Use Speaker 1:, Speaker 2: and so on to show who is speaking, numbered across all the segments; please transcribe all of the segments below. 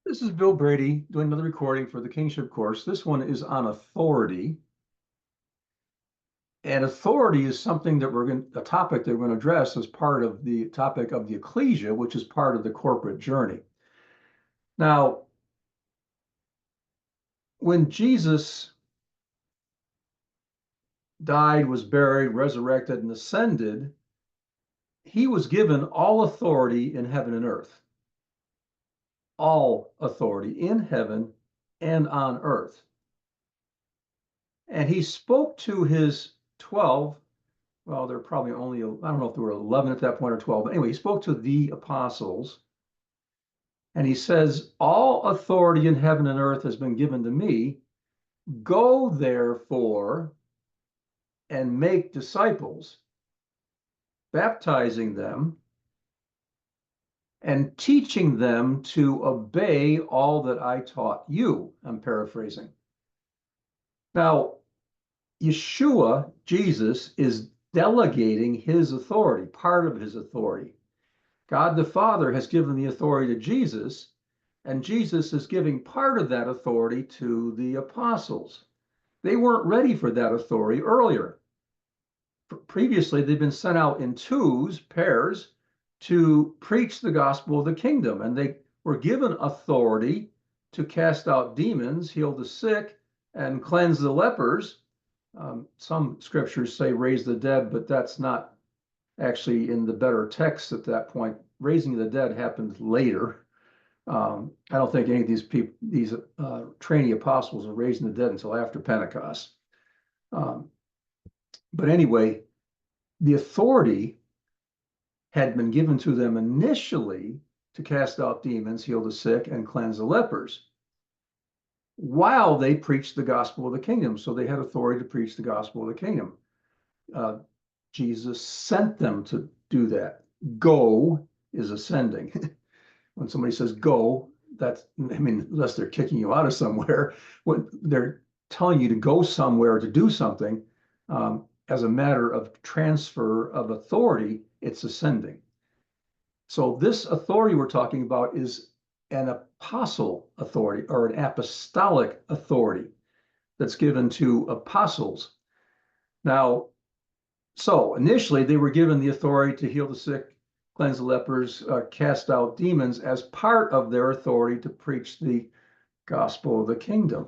Speaker 1: This is Bill Brady doing another recording for the Kingship course. This one is on authority. And authority is something that a topic that we're going to address as part of the topic of the ecclesia, which is part of the corporate journey. Now, when Jesus died, was buried, resurrected, and ascended, he was given all authority in heaven and earth. All authority in heaven and on earth. And he spoke to his 12. Well, there are probably only, I don't know if there were 11 at that point or 12, but anyway, he spoke to the apostles and he says, all authority in heaven and earth has been given to me. Go therefore and make disciples, baptizing them and teaching them to obey all that I taught you. I'm paraphrasing. Now, Yeshua, Jesus, is delegating his authority, part of his authority. God the Father has given the authority to Jesus, and Jesus is giving part of that authority to the apostles. They weren't ready for that authority earlier. Previously, they've been sent out in pairs, to preach the gospel of the kingdom, and they were given authority to cast out demons, heal the sick, and cleanse the lepers. Some scriptures say raise the dead, but that's not actually in the better text at that point. Raising the dead happened later. I don't think any of these trainee apostles are raising the dead until after Pentecost. But anyway, the authority had been given to them initially to cast out demons, heal the sick, and cleanse the lepers while they preached the gospel of the kingdom. So they had authority to preach the gospel of the kingdom. Jesus sent them to do that. Go is ascending. When somebody says go, unless they're kicking you out of somewhere, when they're telling you to go somewhere to do something, as a matter of transfer of authority, it's ascending. So this authority we're talking about is an apostle authority or an apostolic authority that's given to apostles. Now, so initially they were given the authority to heal the sick, cleanse the lepers, cast out demons as part of their authority to preach the gospel of the kingdom.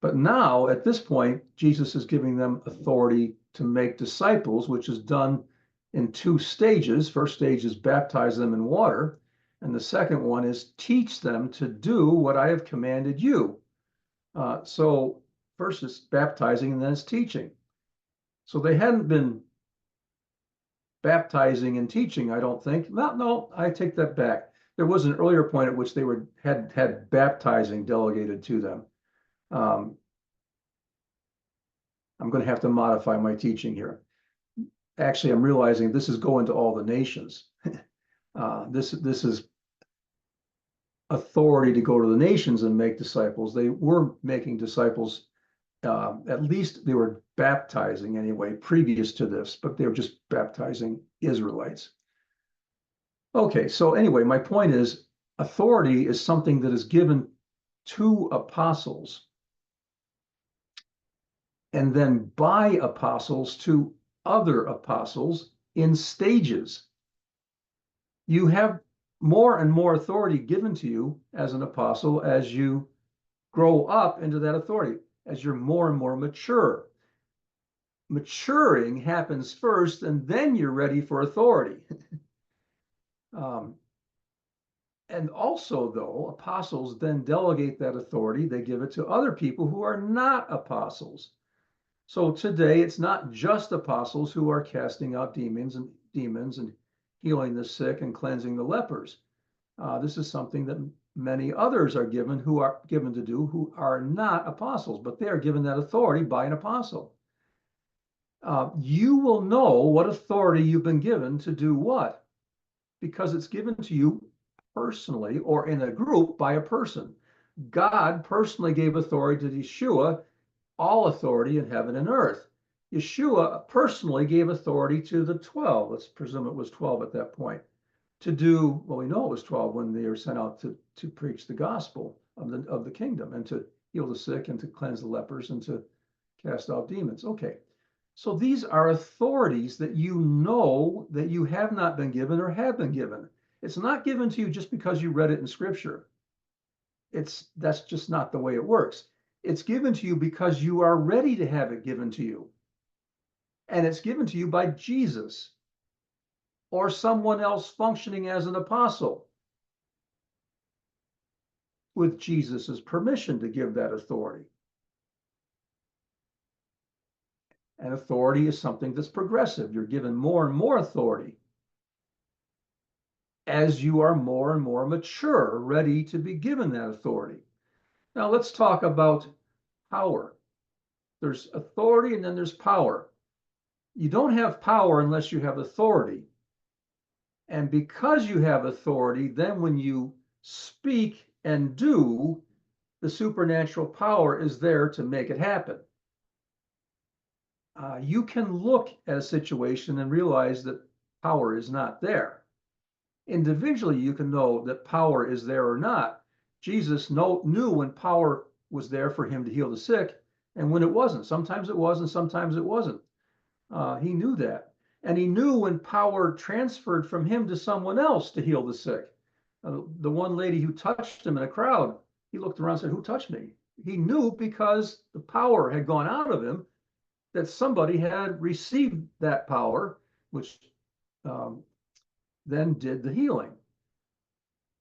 Speaker 1: But now, at this point, Jesus is giving them authority to make disciples, which is done in two stages. First stage is baptize them in water, and the second one is teach them to do what I have commanded you. So first it's baptizing and then it's teaching. So they hadn't been baptizing and teaching, I don't think. No, I take that back. There was an earlier point at which they had baptizing delegated to them. I'm going to have to modify my teaching here. Actually, I'm realizing this is going to all the nations. This is authority to go to the nations and make disciples. They were making disciples, at least they were baptizing anyway, previous to this, but they were just baptizing Israelites. Okay, so anyway, my point is authority is something that is given to apostles and then by apostles to other apostles in stages. You have more and more authority given to you as an apostle as you grow up into that authority, as you're more and more mature. Maturing happens first, and then you're ready for authority. And also, though, apostles then delegate that authority. They give it to other people who are not apostles. So today, it's not just apostles who are casting out demons and healing the sick and cleansing the lepers. This is something that many others are given to do who are not apostles, but they are given that authority by an apostle. You will know what authority you've been given to do what, because it's given to you personally or in a group by a person. God personally gave authority to Yeshua, all authority in heaven and earth. Yeshua personally gave authority to the 12. Let's presume it was 12 at that point. to do, well, we know it was 12 when they were sent out to preach the gospel of the kingdom and to heal the sick and to cleanse the lepers and to cast out demons. Okay. So these are authorities that you know that you have not been given or have been given. It's not given to you just because you read it in scripture. That's just not the way it works. It's given to you because you are ready to have it given to you. And it's given to you by Jesus or someone else functioning as an apostle with Jesus's permission to give that authority. And authority is something that's progressive. You're given more and more authority as you are more and more mature, ready to be given that authority. Now let's talk about power. There's authority and then there's power. You don't have power unless you have authority. And because you have authority, then when you speak and do, the supernatural power is there to make it happen. You can look at a situation and realize that power is not there. Individually, you can know that power is there or not. Jesus knew when power was there for him to heal the sick and when it wasn't. Sometimes it was and sometimes it wasn't. He knew that. And he knew when power transferred from him to someone else to heal the sick. The one lady who touched him in a crowd, he looked around and said, "Who touched me?" He knew because the power had gone out of him that somebody had received that power, which then did the healing.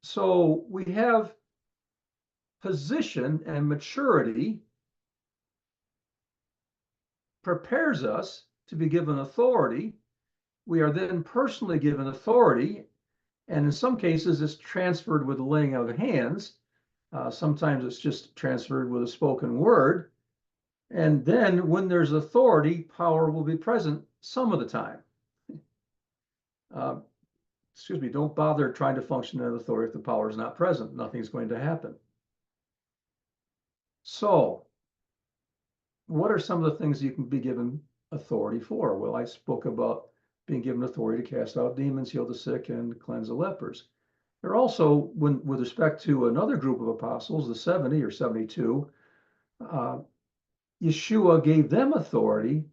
Speaker 1: So we have position and maturity prepares us to be given authority. We are then personally given authority, and in some cases it's transferred with the laying of hands. Sometimes it's just transferred with a spoken word. And then when there's authority, power will be present some of the time. Excuse me, don't bother trying to function in authority if the power is not present. Nothing's going to happen. So, what are some of the things you can be given authority for? Well, I spoke about being given authority to cast out demons, heal the sick, and cleanse the lepers. There are also, with respect to another group of apostles, the 70 or 72, Yeshua gave them authority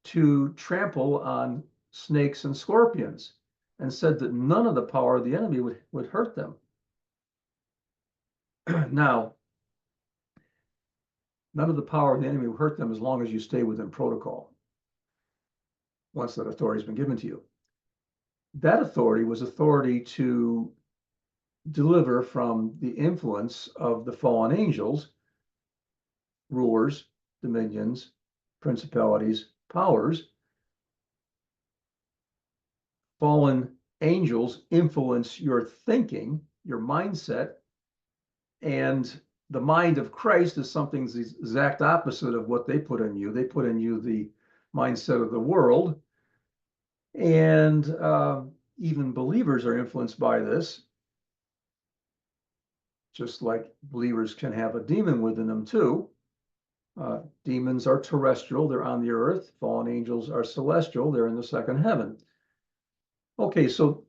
Speaker 1: to trample on snakes and scorpions and said that none of the power of the enemy would hurt them. Now, none of the power of the enemy will hurt them as long as you stay within protocol, once that authority has been given to you. That authority was authority to deliver from the influence of the fallen angels, rulers, dominions, principalities, powers. Fallen angels influence your thinking, your mindset, and the mind of Christ is something the exact opposite of what they put in you. They put in you the mindset of the world, and even believers are influenced by this, just like believers can have a demon within them too. Demons are terrestrial, they're on the earth. Fallen angels are celestial, they're in the second heaven. Okay, so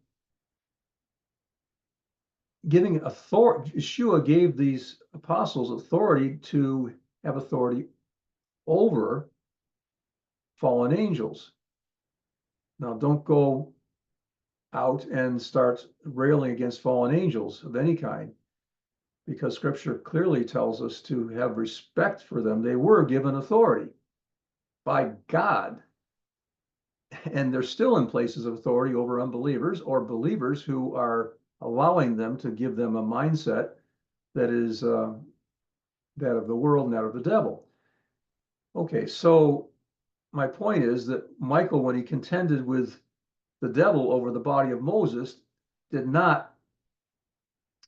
Speaker 1: giving authority, Yeshua gave these apostles authority to have authority over fallen angels. Now, don't go out and start railing against fallen angels of any kind, because scripture clearly tells us to have respect for them. They were given authority by God, and they're still in places of authority over unbelievers or believers who are allowing them to give them a mindset that is that of the world and that of the devil. Okay, so my point is that Michael, when he contended with the devil over the body of Moses, did not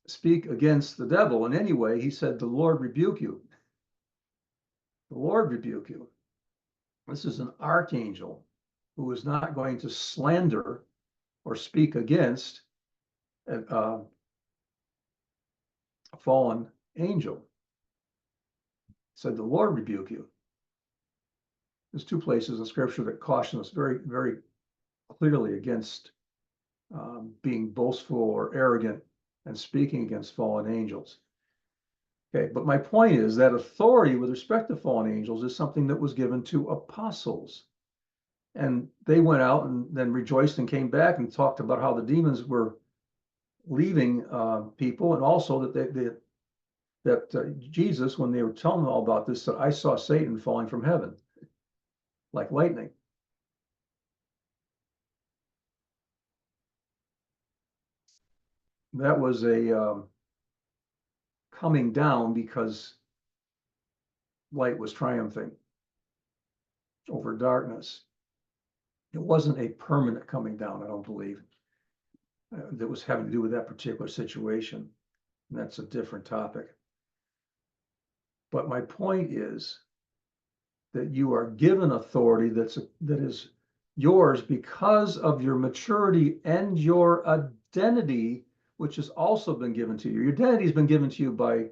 Speaker 1: speak against the devil in any way. He said, "The Lord rebuke you. The Lord rebuke you." This is an archangel who is not going to slander or speak against a fallen angel. He said, "The Lord rebuke you." There's two places in scripture that caution us very, very clearly against being boastful or arrogant and speaking against fallen angels. Okay, but my point is that authority with respect to fallen angels is something that was given to apostles. And they went out and then rejoiced and came back and talked about how the demons were leaving people, and also that Jesus, when they were telling them all about this, said, I saw Satan falling from heaven like lightning. That was a coming down because light was triumphing over darkness. It wasn't a permanent coming down, I don't believe, that was having to do with that particular situation. And that's a different topic. But my point is that you are given authority that is yours because of your maturity and your identity, which has also been given to you. Your identity has been given to you by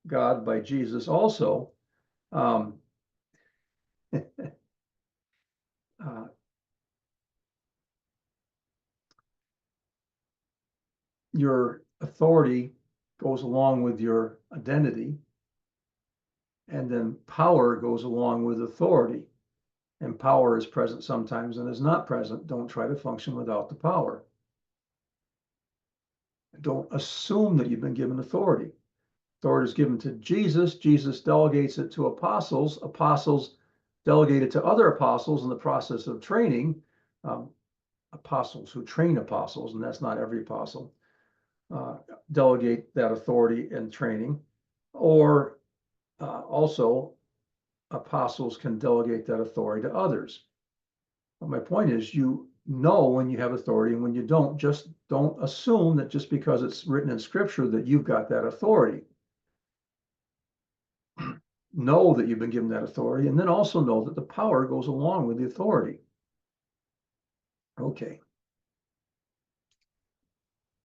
Speaker 1: God, by Jesus also. Um, your authority goes along with your identity, and then power goes along with authority. And power is present sometimes and is not present. Don't try to function without the power. Don't assume that you've been given authority. Authority is given to Jesus. Jesus delegates it to apostles. Apostles delegate it to other apostles in the process of training. Apostles who train apostles, and that's not every apostle, delegate that authority and training. Or also, apostles can delegate that authority to others. But my point is, you know when you have authority and when you don't. Just don't assume that just because it's written in scripture that you've got that authority. Know that you've been given that authority, and then also know that the power goes along with the authority. Okay.